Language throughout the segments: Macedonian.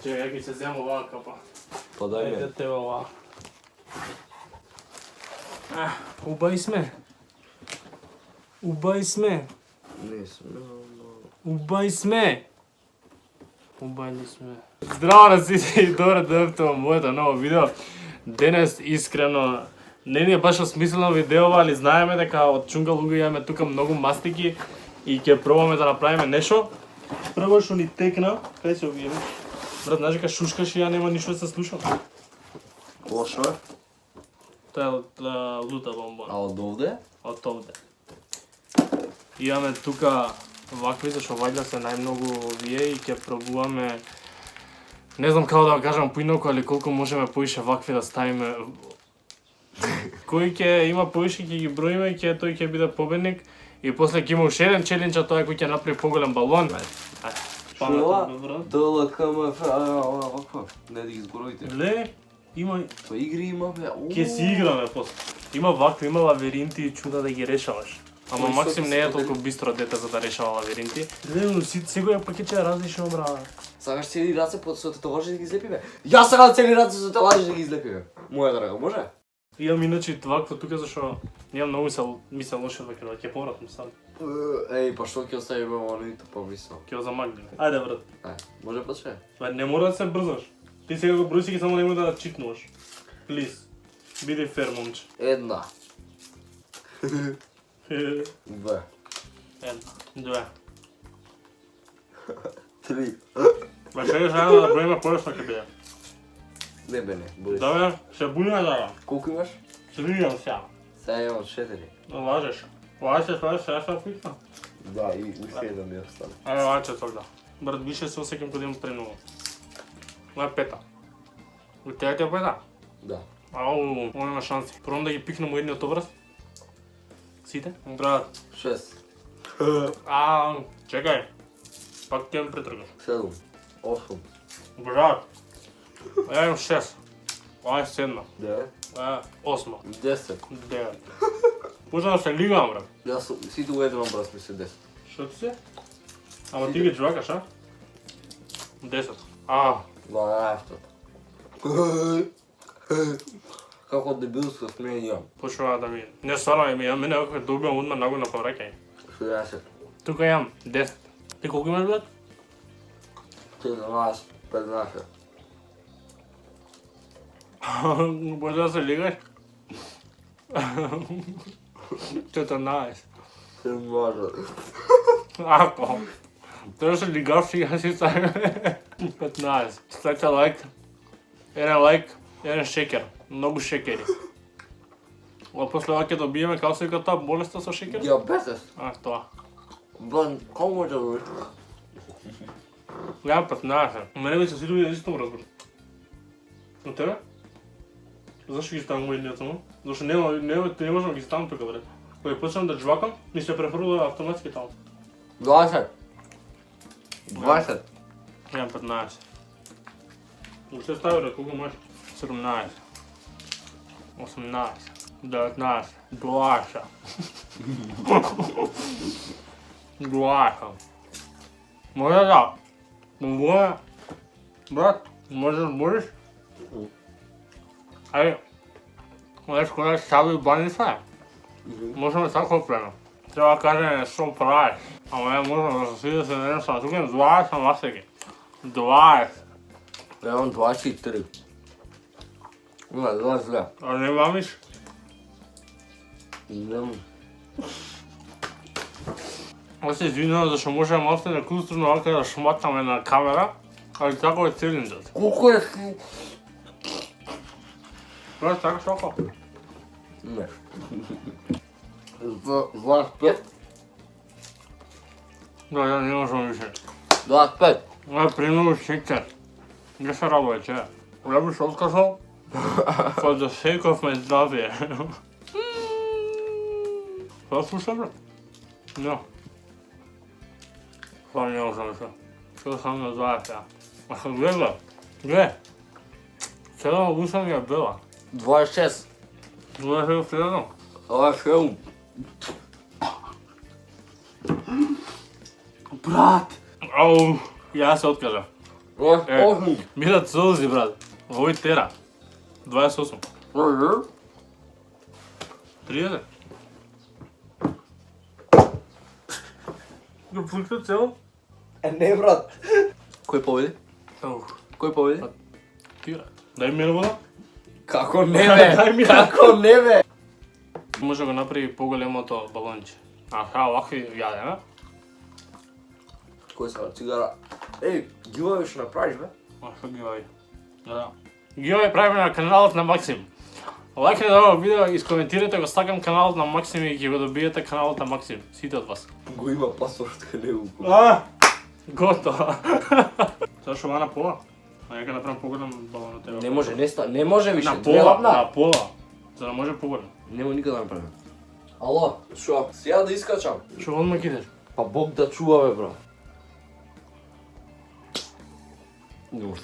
Čekaj, jak se vzem ova kapa. Pa daj me. Ajde te ova. Ubaj sme. Ubaj sme. Не смело. Убай сме! Убайли сме. Здраво на сите и добре дојавте во моето ново видео. Денес искрено не ни е баш осмислено видео, али знаеме дека од Чунга Луга имаме тука многу мастики и ќе пробаме да направиме нешто. Прво што ни текна, кај се овие? Брат, знаеш дека шушкаш и ја нема ништо да се слушам. Лошо е? Тоа е од лута бомбон. А од овде? Од овде. Имаме тука вакви, зашто ваѓа се најмногу овие и ќе пробуваме. Не знам како да кажам поинаку, али колку можеме поише вакви да ставиме. Кој ќе има поише ќе ги броиме, тој ќе биде победник. И после ќе има уште еден челендж, а тоа е кој ќе направи поголем балон. Шула? ДЛКМФ, ваква. Не да ги зборовите. Ле, има. Па игри има бе. Ќе си играме после. Има вакви, има лавиринти и чуда да ги решаваш. Ама Максим не е толку бистро дете за да решава лавиринти. Ле, но секоја пакетче е различно, брат. Сакаш цели раце со татуажи да ги излепиме? Јас сакам цели раце со татуажи да ги излепиме. Моја драга, може? Имам иначе вакво тука зашо немам многу ми се лошо вака да ќе повратам сам. Еј, па што ќе оставиме оноито повисоко? Ќе го замагнеме. Ајде брат. Може почне? Па не мора да се брзаш. Ти сега го бројси, само немој да читнуваш. Плиз. Биди фер, момче. Една. Две. Една. Две. Три. Ма сега заедно да броиме пошто ќе биде. Не бе, не. Будеш. Да бе, се буња да. Колку имаш? 3 сега. Сега имам 4. Лажеш. Лажеш, сега се опитна. Да, и уште еден ми остана. Ајде, лаче тогда. Брат, више се осеќам кога имам пренува. Моја пета. У теја ти е пета? Да. Ау, он има шанси. Пробам да ги пикнем у едниот образ. Сите? Брат. 6. Чекај. Пак ќе ме претргаш. 7. 8. Брат. Ја имам 6. Ова е 7. 9. 8. 10. 9. Почна да се лигам, брат. Јас сите у еден образ ми се 10. Што ти се? Ама ти ги джвакаш, а? 10. 12. Како дебилство сменјам. Почнува да ми... Не, стварно, мене ако добивам одма нагу на повраќај. 60. Тука имам 10. Ти колку имаш, брат? 14. 15. Почна да се лигаш? 14. 17. Ако. Треба се лигаш сега си ставим 15. Ставите лайк. Еден лайк, еден шекер. Многу шекери. А после ова ќе добиеме, како се вика таа болеста со шекер? Диабетес. Тоа. Бан, како може да бъде? Ја 15. Мене ми се сите видео исто разбрат. Но тебе? Зашто ги ставам во едниот само? Зашто не можам да ги ставам тука, брат. Кога почнам да джвакам, ми се префрлува автоматски таму. 20. 20. Ја 15. Уште стави, брат, колку можеш? 17. 18. 19. 20. 20. Може да? Може? Брат, може да можеш? Ајде. Знаеш кога стави баница е? Можеме тако опрено. Треба да кажеме што правиш. Ама ја можам да се се не сам. Тука 20 масеки. 20. Имам 23. Има 22. А не мамиш? Немам. Аз се извинувам зашто може малку некултурно вака да шматаме на камера, али тако е челенџот. Колку е? Брат, така шоко? Не. 25. Да, ја не можам више. 25. Ова е премногу шекер. Не се работи, че? Ја биш откажал? For the sake of my здравје. Што слуша, брат? Не. Тоа не можам више. Што сам на 20. А што гледа? Гле. Цела уша ми е бела. 26. Гледа се го следно. Ова е филм. Брат! Ау, ја се откажа. Ох му. Милат солзи, брат. Овој тера. 28. 30. Го пуктат цел? Не, брат. Кој победи? Аух. Кој победи? Ти, брат. Дај ми вода. Како не, бе? Дај ми Како не, бе? Може да го направи поголемото балонче. Аха, овакви јаде, а? Кој са цигара? Еј, гивај што направиш, бе? Аха, гивај. Да. Гивај правиме на каналот на Максим. Лајкнете ово видео, искоментирате го, стакам каналот на Максим и ќе го добиете каналот на Максим. Сите од вас. Го има пасворд каде го. Готово. Зашо ова на пола? А нека направам поголем балон од тебе. Не може, не може више. На пола, на пола. За да може поголем. Нема никаде да направим. Ало, шо? Сега да искачам. Што одма кидеш? Па Бог да чува, бе, бро. Не може.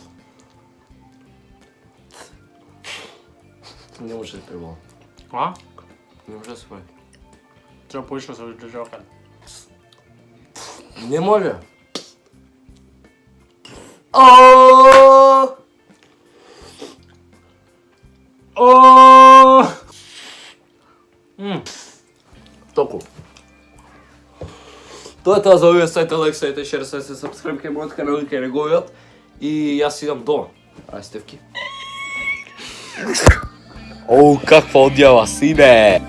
Не може да се пребава. А? Не може да се прави. Треба поише да се држава каде. Не може. О! Толку. Тоа е тоа за овие сајте, лайк сајте, шер сајте, сабскрайб кај мојот канал и кај неговиот. И јас идам дома. Ај, Стевки. Оу, каква одјава, сине!